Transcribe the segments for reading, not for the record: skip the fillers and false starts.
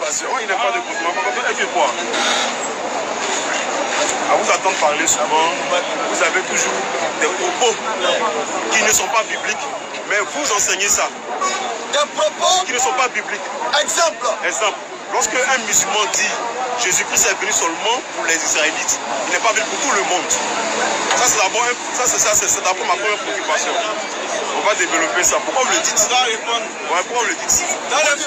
constipation. Non, il n'y a pas de constipation. Et puis quoi? À vous entendre parler souvent, vous avez toujours des propos qui ne sont pas bibliques, mais vous enseignez ça. Des propos qui ne sont pas bibliques. Exemple. Exemple. Lorsque un musulman dit Jésus-Christ est venu seulement pour les Israélites, il n'est pas venu pour tout le monde. Ça, c'est d'abord ma première préoccupation. On va développer ça. Pourquoi vous le dites? Ouais, pourquoi vous le dites?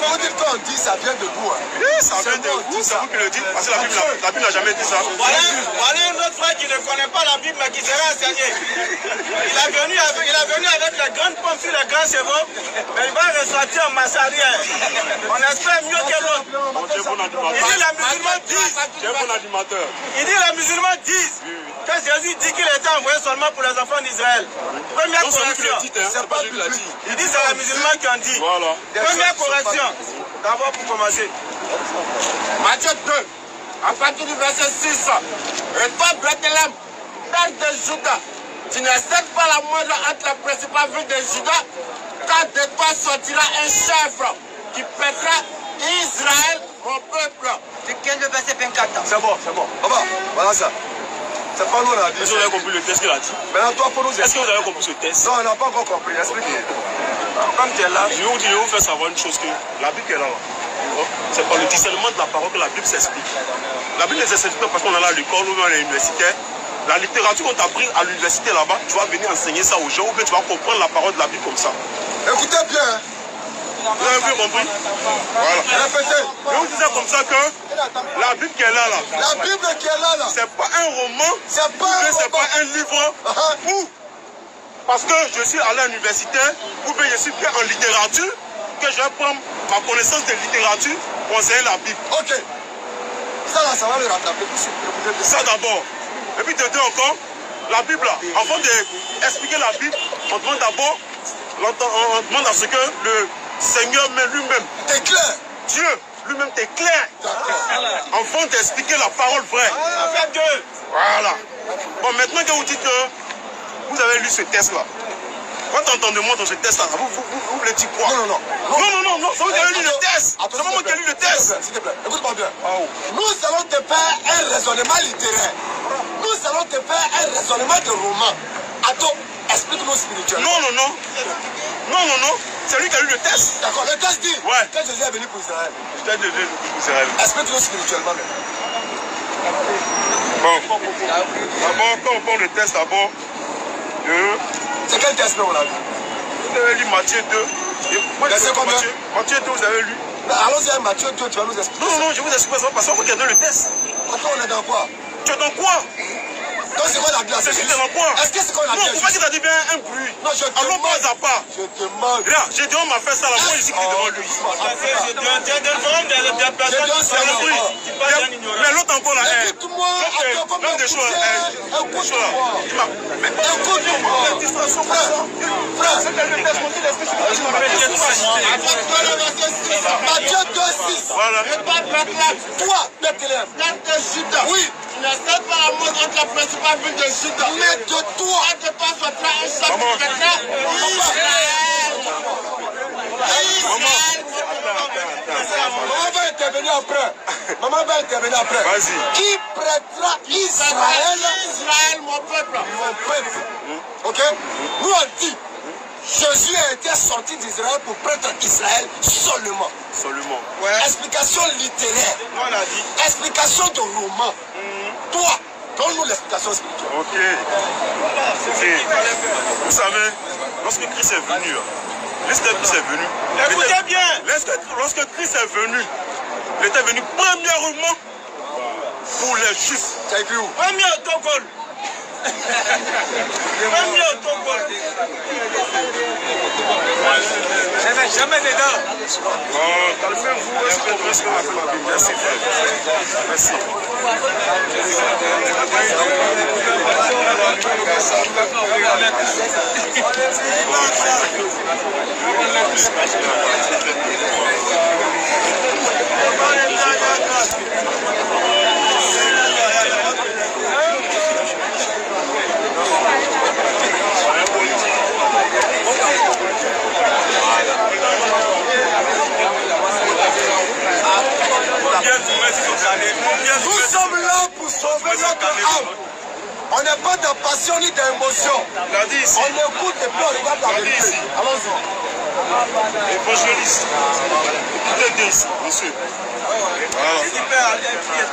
Vous dites quand on dit ça vient de vous. Oui, ça vient de vous, c'est vous qui le dites. Parce que la Bible n'a jamais dit ça. Voilà un autre frère qui ne connaît pas la Bible mais qui sera enseigné. Il est venu avec les grandes pompes sur les grands chevaux, mais il va ressortir en masse arrière. On espère mieux que l'autre. Il dit les musulmans disent. Il dit les musulmans disent que Jésus dit qu'il était envoyé seulement pour les enfants d'Israël. Première correction. C'est pas biblique. Il dit c'est les musulmans qui ont dit. Voilà. Première correction. D'abord pour commencer. Matthieu 2, à partir du verset 6. Et toi, Bethléem, père de Juda, tu n'excèdes pas la moindre entre les principales villes de Juda, car de toi sortira un chef qui pètera Israël, mon peuple. C'est 15 verset 24. C'est bon, c'est bon. Voilà ça. C'est pas nous, on a dit. Est-ce que vous avez compris le texte qu'il a dit? Maintenant, toi, pour nous Est-ce que vous avez compris ce texte? Non, on n'a pas encore compris. Expliquez. Comme tu es là, je vais vous faire savoir une chose que la Bible est là. C'est par le discernement de la parole que la Bible s'explique. La Bible ne s'explique pas parce qu'on est là à l'école ou à l'université. La littérature qu'on t'a appris à l'université là-bas, tu vas venir enseigner ça aux gens ou bien tu vas comprendre la parole de la Bible comme ça. Écoutez bien. Vous avez bien compris? Voilà. Répétez. Je vous disais comme ça que la Bible qui est là, la Bible qui est là, c'est pas un roman, c'est pas un livre ou parce que je suis allé à l'université ou bien je suis bien en littérature que je vais prendre ma connaissance de littérature pour enseigner la Bible. Ok. Ça là, ça va le rattraper. Ça d'abord. Et puis de deux encore, la Bible là, avant d'expliquer la Bible, on demande d'abord, on demande à ce que le Seigneur lui-même t'éclaire. Dieu lui-même t'éclaire. Avant d'expliquer la parole vraie. Voilà. Bon, maintenant que vous dites que vous avez lu ce texte-là, quand entendez-moi dans ce test-là, vous voulez dire quoi? Non, c'est vous qui avez lu le test. C'est pas moi qui ai lu le test. S'il te plaît, écoute-moi bien. Nous allons te faire un raisonnement littéraire. Nous allons te faire un raisonnement de roman. Attends, explique-nous spirituellement. Non. C'est lui qui a lu le test. D'accord, le test dit que Jésus est venu pour Israël. Explique-nous spirituellement. Bon, d'abord, quand on prend le test, d'abord, c'est quel test on a lu? Vous avez lu Matthieu 2. C'est combien? Matthieu 2, vous avez lu? Allons-y à Matthieu 2, tu vas nous expliquer. Non, je vous explique ça parce que vous qui avez le test. Attends, on est dans quoi? Tu es dans quoi? Donc c'est quoi la glace? C'est dans quoi? Est-ce que c'est quoi la glace? Non, pourquoi tu as dit bien un bruit? Non, je te demande. Pas à part. Je te demande. Regarde, j'ai dit on m'a fait ça là, moi ici qui est devant lui. Mais l'autre encore là, écoute-moi, l'homme des choses. Écoute-moi. La distraction comme ça. Frère, c'est le test, on dit Matthieu 2:6. Voilà. Toi, Bethléem, oui. Tu n'excèdes pas la moindre entre les principales villes de Juda. Mais de toi, sortira un chef qui pètera Israël. Maman va intervenir après. Vas-y. Qui prêtera Israël? Israël, mon peuple. Ok? Nous on dit, Jésus a été sorti d'Israël pour prêter Israël seulement. Explication littéraire. Explication de roman. Toi, donne-nous l'explication spirituelle. Ok. Vous savez, lorsque Christ est venu, Écoutez bien. Lorsque Christ est venu, il était venu premièrement pour les Juifs. C'est écrit où? Premier autogol. Jamais dedans. Calmez-vous, est-ce que on appelle la Bible? Merci, frère. Merci. sauver notre âme. On n'est pas de passion ni d'émotion. Il a dit ici. On écoute et puis on regarde la vérité. Allons-y. Évangéliste. Écoutez bien ici, monsieur. Voilà.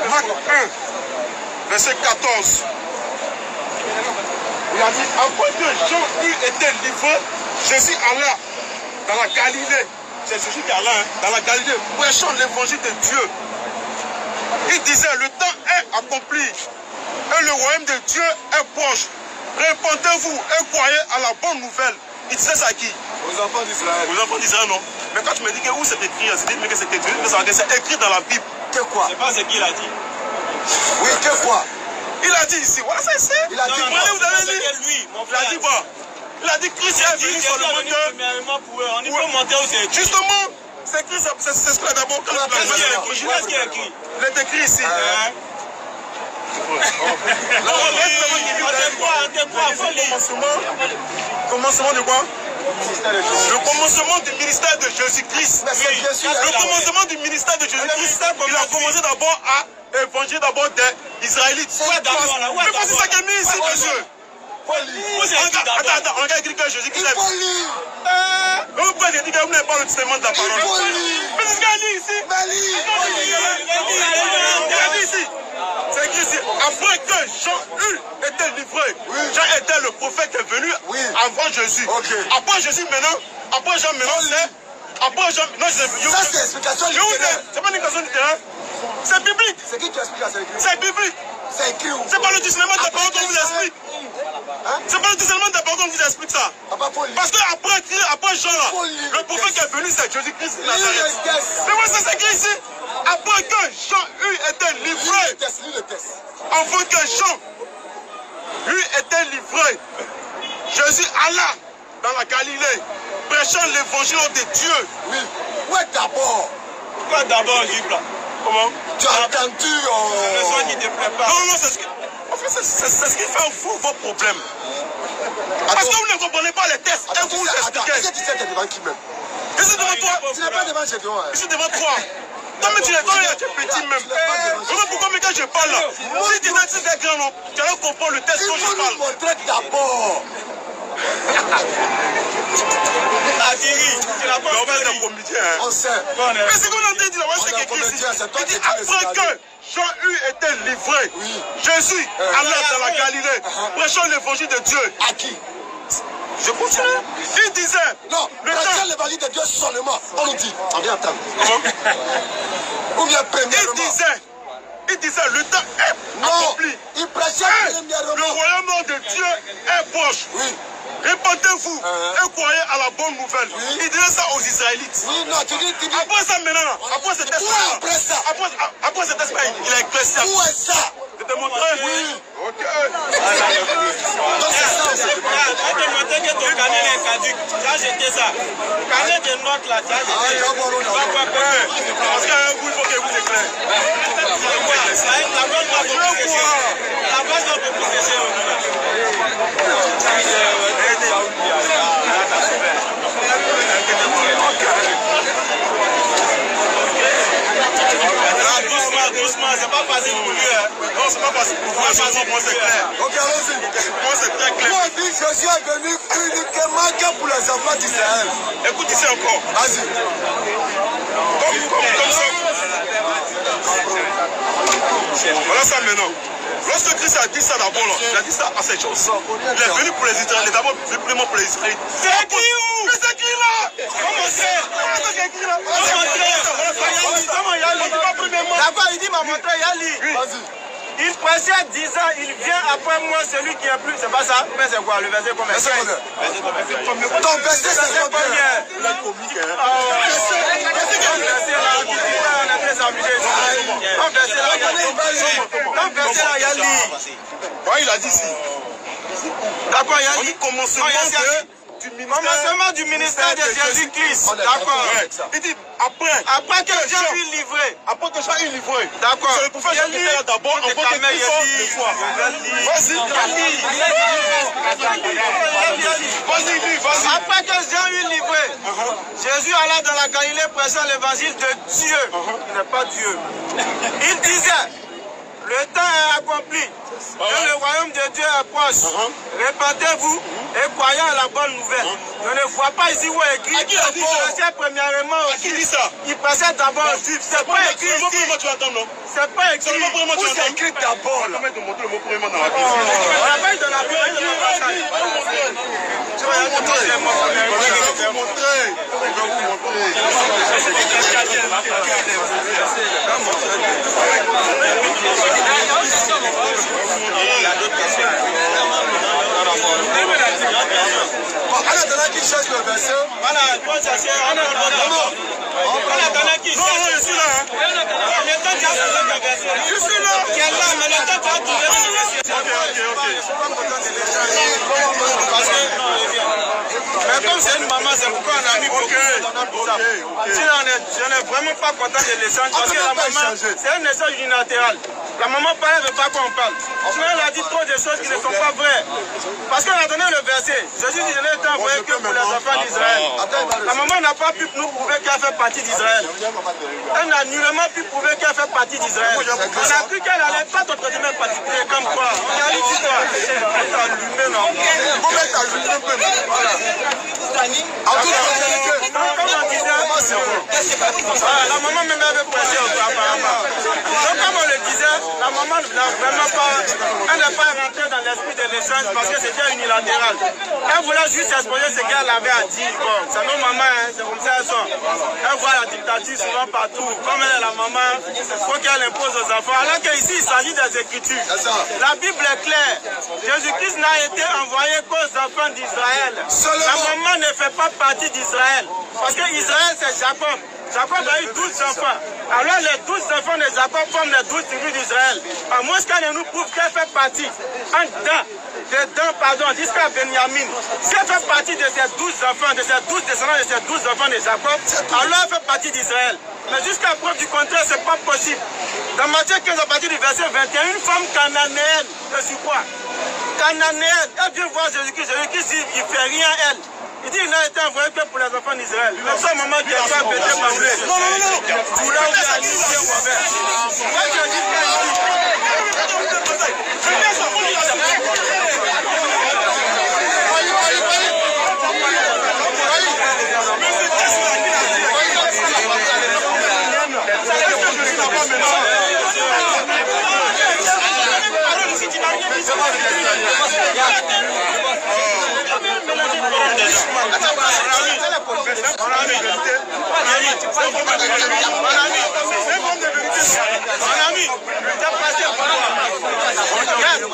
Marc 1, verset 14. Il a dit, après que Jean eut été livré, Jésus alla dans la Galilée. C'est Jésus qui alla dans la Galilée, prêchant l'évangile de Dieu. Il disait, le temps est accompli et le royaume de Dieu est proche. Répondez-vous et croyez à la bonne nouvelle. Il disait ça à qui? Aux enfants d'Israël. Aux enfants d'Israël, non. Mais quand tu me dis que où c'est écrit, c'est dit que c'est écrit, c'est écrit dans la Bible. Que quoi? C'est pas ce qu'il a dit. Oui, que quoi? Il a dit ici, voilà, c'est ici. Il a dit, vous avez lu? Lui, mon Il a dit quoi? Il a dit Christ est venu sur le monde. Premièrement pour eux, on y peut monter où c'est écrit. Justement, c'est écrit, c'est ce qu'il a d'abord. Qu'est-ce qui est écrit? Il est écrit ici. Commencement de quoi? Le commencement du ministère de Jésus-Christ. Le commencement du ministère de Jésus-Christ, il a commencé d'abord à évangéliser d'abord des Israélites. Mais c'est ça qui est mis ici, monsieur. Attends, on a écrit que Jésus-Christ est venu. Vous pouvez dire que vous n'avez pas le testament de la parole. Mais c'est ce qu'il a dit ici. Il a dit ici. C'est écrit ici. Après que Jean eut été livré, Jean était le prophète qui est venu avant Jésus. Après Jésus maintenant, après Jean maintenant, c'est. Après Jean. Non, ça c'est explication littéraire. C'est pas une explication littéraire. C'est biblique. C'est qui explique ça? C'est biblique. C'est écrit où? C'est pas le discernement de la parole qu'on vous explique. C'est pas le discernement de la parole qu'on vous explique ça. Parce que après Jean là, le prophète qui est venu c'est Jésus-Christ de Nazareth. Mais moi c'est écrit ici. Après que Jean eut été livré. Avant que Jean eut été livré, Jésus alla dans la Galilée, prêchant l'évangile de Dieu. Oui. Ouais d'abord. Pourquoi d'abord libre là? Comment? Tu as entendu qui te prépare. Non, c'est ce qui... En fait, c'est ce qui fait vos problèmes. Parce que vous ne comprenez pas les tests. Et vous expliquez. Est-ce que tu sais que tu es devant qui même? Je suis devant toi. Tu n'es pas devant chez toi. Je suis devant toi. Toi, mais tu es petit même. Voilà pourquoi quand je parle là. Si tu es grand, non, tu vas comprendre le test quand je parle. Il faut nous montrer d'abord. On sait. Mais c'est qu'on a dit, c'est écrit ici. Il dit après que Jean eut été livré, Jésus alla dans la Galilée, prêchant l'évangile de Dieu. À qui? Je continue. Il disait. Non, prêchant l'évangile de Dieu seulement. On nous dit. On vient attendre. Ou bien premièrement. Il disait, le temps est accompli. Il prêchait premièrement. Le royaume de Dieu est proche. Oui. Répondez-vous et croyez à la bonne nouvelle. Il disait ça aux Israélites. Oui, non, tu dis. Après ça, maintenant, après cet espace, après cet espace, il a écrit ça. Où est ça? Je te montrer. Oui. Ok. Donc c'est ça. Je te montrer que ton canet est caduque. Tu as jeté ça. Le canet de notes là, tu as jeté. Parce que vous, il faut que vous éclairez. La bonne va beaucoup sécher. La bonne va beaucoup sécher. Doucement, c'est pas facile pour lui. Non, c'est pas facile pour vous. Moi, c'est clair. Ok, allons-y. Moi, c'est très clair. Moi, on dit que Jésus est venu uniquement que pour les enfants d'Israël. Écoute ici encore. Vas-y. Comme ça. Voilà ça maintenant. Lorsque Christ a dit ça d'abord, il a dit ça à cette chose. Il est venu pour les Israéliens, d'abord simplement pour les Israéliens. C'est écrit où? Mais c'est écrit là. Comment c'est? C'est écrit là. D'abord, il dit, m'a montré, Yali. Vas-y. Il prêchait 10 ans, il vient après moi, celui qui est plus. C'est pas ça? Mais c'est quoi? Le verset combien? Ton verset, c'est combien? Il est comique, hein. Il a dit ici. D'accord, On dit commencement du ministère de Jésus-Christ. D'accord. Il dit après. Après que Jean fut livré. Après que Jean fut livré. D'accord. C'est le prophète Jean qui était là d'abord avant que Christ le soit. Vas-y. Après que Jean eut livré, Jésus alla dans la Galilée prêchant l'évangile de Dieu. Il n'est pas Dieu. Il disait, Le temps est accompli. Et le royaume de Dieu est proche. Répandez-vous et croyez à la bonne nouvelle. Je ne vois pas ici où est écrit. Il passait premièrement aux Juifs. Il passait d'abord aux Juifs. C'est pas écrit ici. C'est pas écrit. Où c'est écrit d'abord? On va te montrer le mot premièrement dans la Bible. On n'a pas eu de la Bible. Je vais vous montrer. En attendant qu'il cherche le verset. Voilà, il faut chercher. En attendant qu'il cherche. Non, je suis là. Le temps qu'il cherche le verset. Je suis là. Qui est là, mais le temps qu'il a trouvé le verset. Mais comme c'est une maman, c'est pourquoi on a mis beaucoup dans notre ça. Sinon, je n'ai vraiment pas content de l'échange parce que la maman, c'est un échange unilatéral. La maman parle, ne veut pas qu'on parle. Sinon, elle a dit trop de choses qui ne sont pas vraies. Parce qu'on a donné le verset. Jésus dit, je n'ai été envoyé que pour les enfants d'Israël. La maman n'a pas pu nous prouver qu'elle fait partie d'Israël. Elle n'a nullement pu prouver qu'elle fait partie d'Israël. On a cru qu'elle n'allait pas d'entretien particulier comme quoi. On a dit quoi? On t'a allumé, non? Comment t'as allumé un peu? Voilà. Comme on disait, la maman même avait pressé apparemment. Donc comme on le disait, la maman n'a vraiment pas, elle n'est pas rentrée dans l'esprit de l'échange parce que c'était unilatéral. Elle voulait juste exposer ce qu'elle avait à dire. Bon, c'est nos mamans, hein, c'est comme ça elles sont. Elle voit la dictature souvent partout. Comme elle est la maman, il faut qu'elle impose aux enfants. Alors qu'ici, il s'agit des Écritures. La Bible est claire. Jésus-Christ n'a été envoyé qu'aux enfants d'Israël. La maman ne fait pas partie d'Israël. Parce que Israël, c'est Jacob. Jacob a eu 12 enfants. Alors les 12 enfants de Jacob forment les 12 tribus d'Israël. À moins qu'elle nous prouve qu'elle fait partie jusqu'à Benjamin. Si elle fait partie de ces 12 enfants, de ces 12 descendants de ces 12 enfants de Jacob, alors elle fait partie d'Israël. Mais jusqu'à preuve du contraire, ce n'est pas possible. Dans Matthieu 15, à partir du verset 21, une femme cananéenne, je suis quoi? Cananéenne, elle vient voir Jésus-Christ. Jésus-Christ dit, il ne fait rien elle. Il dit qu'il n'a été envoyé que pour les enfants d'Israël. Même ça, maman qui a été embêtée par lui. Non. Pour là où il a dit, c'est ouvert. Moi, je dis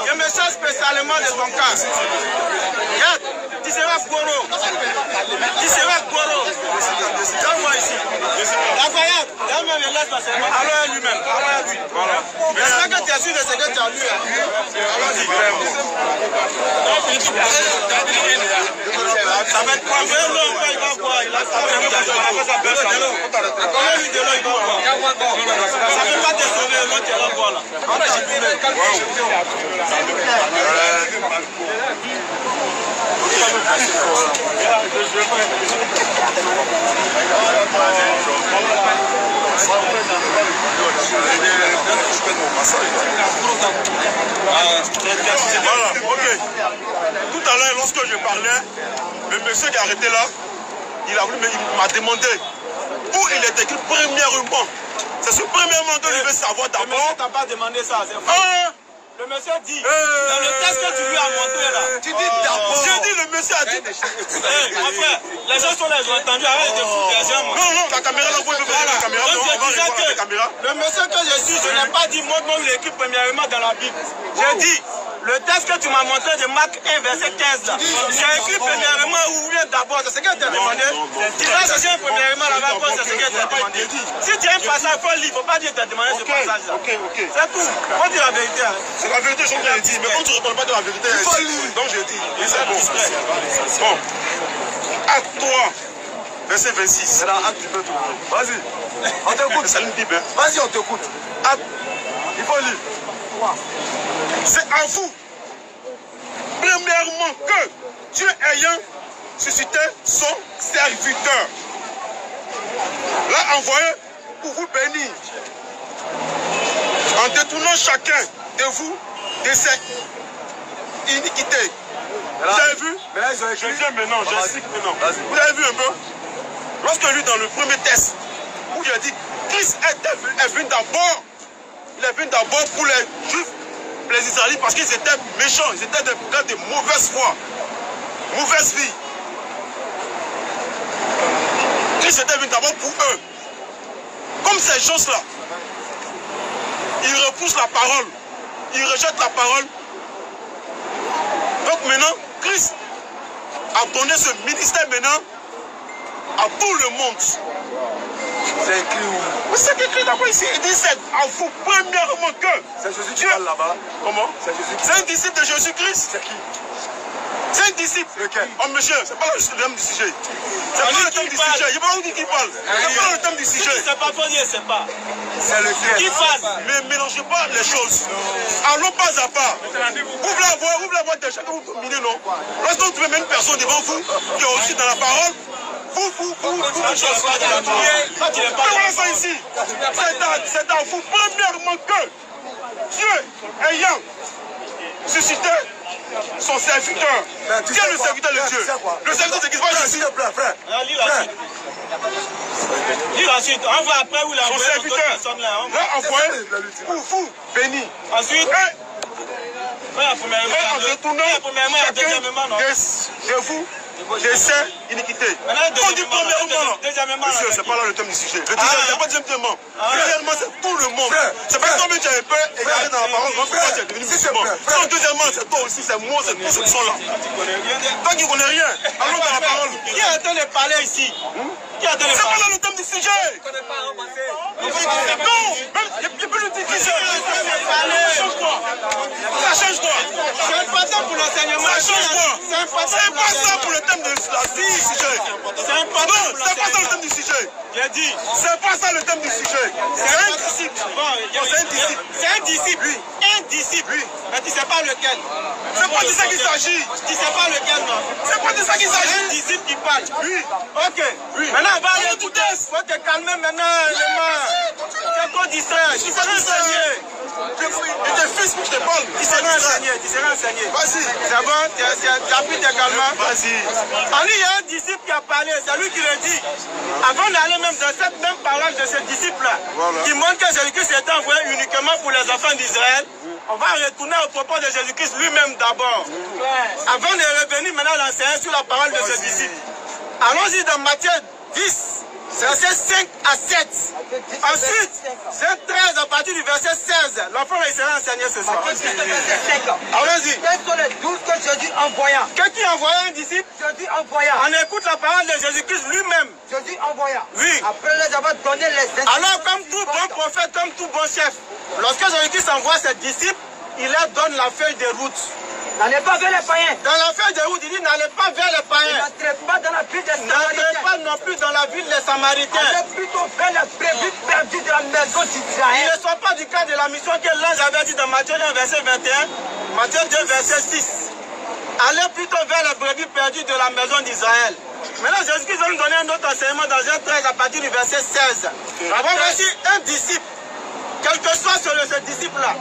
je me sens spécialement de ton cas. Tu seras Goro. Tu seras Goro. Donne-moi ici. D'accord, même il laisse passer. Alors lui-même. Alors lui. J'espère que tu es sûr de ce que tu as lu. Allons-y. Ça va être quoi? Il va boire. Il a ça. Comment lui de l'eau il va boire? Ça ne peut pas te sauver. L'autre il va boire là. Voilà, ok. Tout à l'heure, lorsque je parlais, le monsieur qui a arrêté là, il m'a demandé où il est écrit premièrement. C'est ce premièrement que je veux savoir d'abord. Le monsieur t'a pas demandé ça, c'est faux. Le monsieur dit, dans le test que tu lui as montré là, tu dis d'abord. J'ai dit, le monsieur a dit. Mon frère, les gens sont là, ils ont entendu, arrête de foutre les gens. Non, la caméra là, vous pouvez faire la caméra. Donc je disais que le monsieur que je suis, je n'ai pas dit montre-moi où il est écrit premièrement dans la Bible. J'ai dit, le texte que tu m'as montré de Marc 1, verset 15 là, j'ai écrit premièrement où vient d'abord, c'est ce que tu as demandé. Tu vas chercher premièrement la réponse, c'est ce que tu as demandé. Si tu as un passage, il faut lire, il ne faut pas dire que tu as demandé ce passage là. C'est tout, il faut dire la vérité. C'est la vérité, je l'ai dit, mais quand tu ne réponds pas de la vérité, il faut lire. Donc j'ai dit, c'est bon. Bon, acte 3, verset 26. C'est là, acte, tu peux tout. Vas-y, on t'écoute. C'est une Bible. Vas-y, on t'écoute. Il faut lire. C'est à vous, premièrement, que Dieu ayant suscité son serviteur, l'a envoyé pour vous bénir, En détournant chacun de vous de cette iniquité. Vous avez vu? Je viens maintenant, j'explique maintenant. Vous avez vu un peu? Lorsque lui, dans le premier test, où il a dit, Christ est venu d'abord. Il est venu d'abord pour les Juifs, les Israélites, parce qu'ils étaient méchants, ils étaient des gars de mauvaise foi, mauvaise vie. Christ était venu d'abord pour eux. Comme ces gens-là, ils repoussent la parole, ils rejettent la parole. Donc maintenant, Christ a donné ce ministère maintenant à tout le monde. C'est écrit où? Mais c'est écrit d'abord ici. Il dit c'est à vous premièrement que. C'est Jésus qui parle là-bas. Comment? C'est Jésus. C'est un disciple de Jésus-Christ. C'est qui? C'est un disciple. Lequel? Oh monsieur, c'est pas le thème du sujet. C'est pas le thème du sujet. Il n'y a pas où dit qui parle. C'est pas le thème du sujet. C'est pas faut dire, c'est pas. C'est lequel? Qui parle? Mais mélangez pas les choses. Allons pas à pas. Vous voulez avoir des gens que vous dominez, non? Lorsque vous trouvez même une personne devant vous qui est aussi dans la parole, vous voilà ça ici. C'est à vous premièrement que Dieu ayant suscité son serviteur. Qui est le serviteur de Dieu? Le serviteur de Christ. S'il te plaît, frère. Lis la suite. On va après où la son serviteur l'a envoyé pour vous bénir. Ensuite, en retournant chacun de vous de ces iniquités. On dit premièrement, monsieur, c'est pas là le thème du sujet. Le sujet, c'est pas deuxièmement. Premièrement, c'est tout le monde. C'est pas comme tu avais peur et garder dans la parole. Pourquoi tu es devenu musulman? Non, deuxièmement, c'est toi aussi, c'est moi, c'est tous ceux qui sont là. Toi qui ne connais rien, allons dans la parole. Qui est en train de parler ici? Qui est en train de C'est pas parler? là le thème du sujet. Non, même, il n'y a plus le titre ici. Ça change quoi? C'est important pour l'enseignement. Ça change quoi? C'est pas ça pour le thème du sujet. C'est important. Non, c'est pas ça le thème du sujet. J'ai dit. C'est pas ça le thème du sujet. C'est un disciple. C'est un disciple. C'est un disciple. Oui. Un disciple. Oui. Mais tu sais pas lequel. C'est pas de ça qu'il s'agit. Tu sais pas lequel, non? C'est pas de ça qu'il s'agit. C'est un disciple qui parle. Oui. Ok. Oui. Maintenant, on va aller écouter. Faut te calmer maintenant, les mains. C'est trop distrait. Tu seras enseigné. Et tes fils pour que je te parle. Tu seras enseigné. Tu seras enseigné. Vas-y. C'est bon? Tu as pris tes calmants? Vas-y. En lui, il y a un disciple qui a parlé. C'est lui qui le dit. Avant d'aller même dans cette même parole de ce disciple-là, qui montre que Jésus-Christ était envoyé uniquement pour les enfants d'Israël, on va retourner au propos de Jésus-Christ lui-même d'abord. Avant de revenir maintenant à l'enseigner sur la parole de ce disciple. Allons-y dans Matthieu 10, verset 5 à 7. Ensuite, verset 13 à partir du verset 16. L'enfant il sera enseigné ce soir. Allons-y. Quels sont les 12 que Jésus envoya? Qui envoya un disciple? Jésus envoya. On écoute la parole de Jésus-Christ lui-même. Jésus envoya. Oui. Après les avoir donné les instructions. Alors, comme tout bon prophète, comme tout bon chef, lorsque Jésus-Christ envoie ses disciples, il leur donne la feuille de route. N'allez pas vers les païens. Dans la feuille de route, il dit n'allez pas vers les païens. N'entrez pas dans la ville des N'entrez Samaritains. pas non plus dans la ville des Samaritains. Allez plutôt vers les brebis perdues de la maison Ils d'Israël. ne sont pas du cadre de la mission que l'ange avait dit dans Matthieu 1, verset 21, Matthieu 2, verset 6. Allez plutôt vers les brebis perdues de la maison d'Israël. Maintenant, Jésus-Christ va nous donner un autre enseignement dans Jean 13 à partir du verset 16. Avant, voici un disciple, quel que soit ce disciple-là.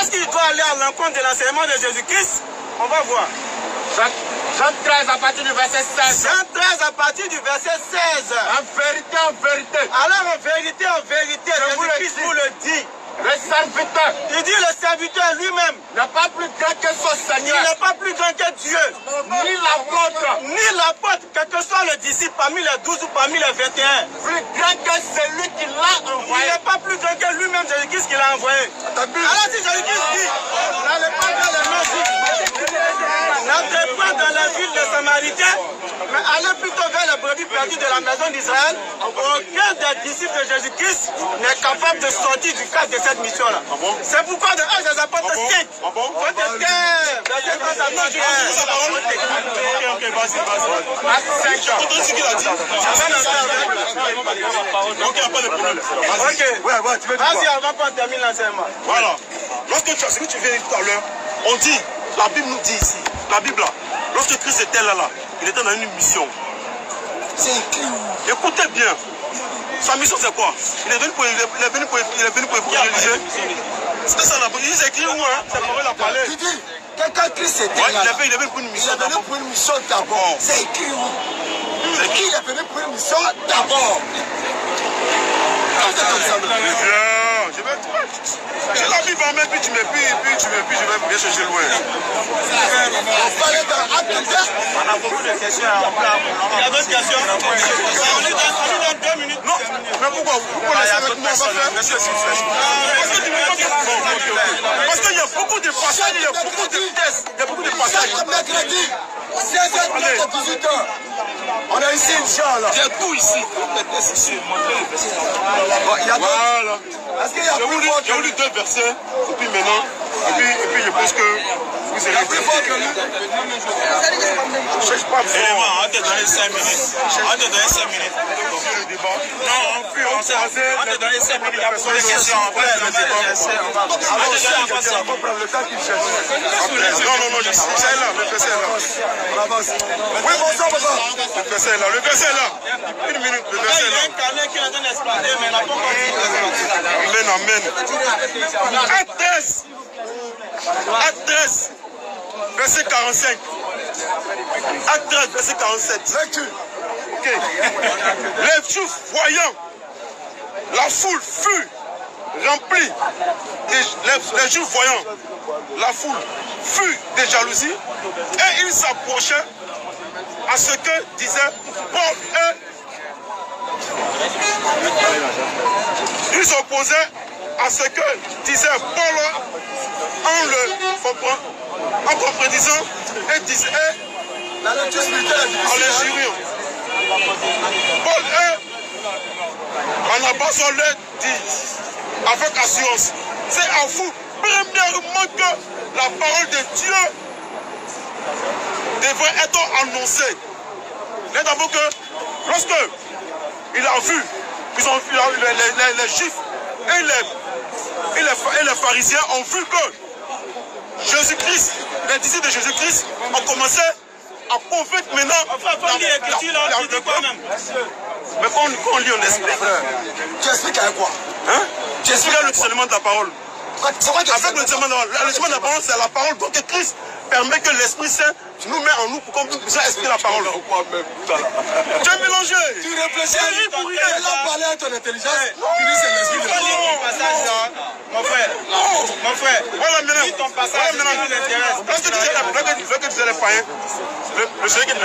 Est-ce qu'il doit aller à l'encontre de l'enseignement de Jésus-Christ? On va voir. Jean 13 à partir du verset 16. Jean 13 à partir du verset 16. En vérité, Alors en vérité, Jésus-Christ vous le dit. le serviteur Il dit le serviteur lui-même n'est pas plus grand que son il Seigneur, n'est pas plus grand que Dieu. ni l'apôtre, Ni l'apôtre, quel que soit le disciple parmi les 12 ou parmi les 21. plus grand que celui qui l'a Il envoyé. n'est pas plus grand que lui-même, Jésus-Christ qui l'a envoyé. Alors si Jésus-Christ dit, n'allez pas dans les non-juifs, n'entrez pas dans la ville des Samaritains, mais allez plutôt vers les brebis perdues de la maison d'Israël. Aucun des disciples de Jésus-Christ n'est capable de sortir du cadre de cette mission-là. C'est pourquoi de Actes des Apôtres 5, faut te taire, verset 30 à 31. Ok, vas-y. J'ai entendu ce qu'il a dit. Ok, pas de problème. Ok, vas-y, avant qu'on termine l'enseignement. Voilà. Lorsque tu as ce que tu viens tout à l'heure, on dit, la Bible nous dit ici, la Bible là, lorsque Christ était là, il était dans une mission. C'est écrit. Écoutez bien. Sa mission c'est quoi? Il est venu pour évangéliser. C'était ça la police. Ils écrivent où, hein? C'est le mauvais la palais. Tu dis, quelqu'un Christ était là. Il est venu pour une mission. Il est venu pour une mission d'abord. C'est écrit où? C'est qui il est venu pour une mission d'abord? Je vais j'ai la Bible en main, puis tu me puis je vais bien chercher loin. On parlait dans acte 2. On a beaucoup de questions. Il y a d'autres questions. On est dans 2 minutes. Non, mais pourquoi laisser avec moi, on va faire? Parce qu'il y a beaucoup de passages, il y a beaucoup de tests, il y a beaucoup de passages. Chaque mercredi, 16h à 18h. On est ici, Inch'Allah. Il y a tout ici. Voilà. Est-ce qu'il y a plus fort que j'ai lu 2 versets, et puis maintenant, et puis je pense que vous allez plus fort que lui? Je cherche pas Élément, on te donne 5 minutes. On te donne 5 minutes. Non, on te donne 5 minutes. Il y a beaucoup de questions. On va te prendre le temps qu'il cherche. Non, je sais là, le verset est là. On avance. Oui, bonsoir, papa. Le verset est là, le verset est là. Une minute, le verset est là. Il y a un carnet qui est en train d'exploser, mais il n'a pas compris. Amen. Acte 13, verset 45. Acte 13, verset 47. Lecture. Ok. Les Juifs voyant la foule fut remplie. Les Juifs voyant la foule fut de jalousie et ils s'approchaient à ce que disaient Paul et ils s'opposaient à ce que disait Paul en comprédisant et disait La lecture spirituelle est en les difficile. juriant. Paul et Barnabas leur dit avec assurance, c'est à vous premièrement que la parole de Dieu devrait être annoncée. Mais d'abord que lorsque il a vu, les Juifs et les pharisiens ont vu que Jésus-Christ, les disciples de Jésus-Christ ont commencé à convaincre maintenant. Mais quand on lit, on explique. Tu expliques avec quoi? Hein? Tu expliques le discernement de la parole. Avec le discernement de la parole, c'est la parole. Donc Christ permet que l'Esprit Saint nous met en nous pour qu'on puisse expliquer la parole. Tu es mélangé. Tu réfléchis pour rien. Tu as parlé à ton intelligence. Tu dis c'est l'Esprit de Dieu. Mon frère. Mon frère. Voilà maintenant. Si ton passage nous intéresse. Lorsque tu disais les païens, le Seigneur qui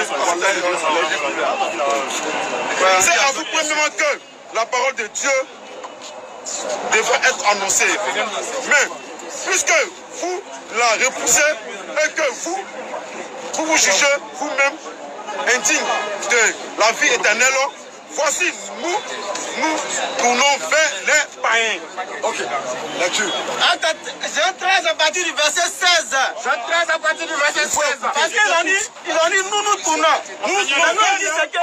c'est à vous premièrement que la parole de Dieu devrait être annoncée. Mais puisque vous la repoussez et que vous jugez vous-même indigne de la vie éternelle, voici nous tournons vers les païens. Ok, lecture. Jean 13 à partir du verset 16. Jean 13 à partir du verset 16. Parce qu'ils ont dit nous tournons. Nous disons que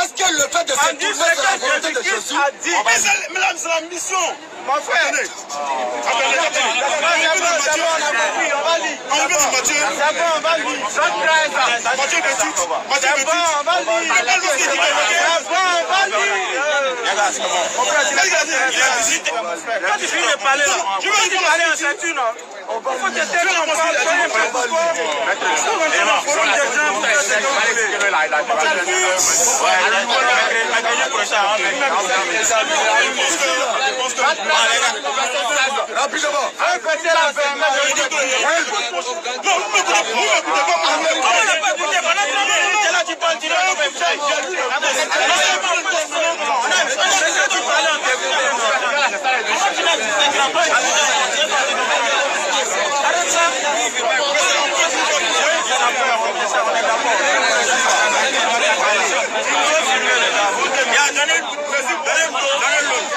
Est-ce que le fait de se tourner vers la volonté de Jésus a dit. Mais là, c'est la mission. Mon frère. Attendez. On revient dans Matthieu. C'est bon, on va lire. Jean 13. Matthieu 28. Matthieu C'est bon, on va lire. C'est bon, on va lire. Mon frère, quand tu finis de parler là, tu veux parler en ceinture, non? Il faut te taire en parle, peu importe pourquoi. rapidement? Répétez la verbe. Non, vous m'écoutez pas. Comment on n'a pas écouté? On a là, tu parles, tu n'as pas fait.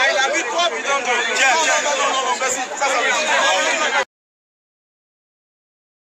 Il a mis 3 bidons. Tiens.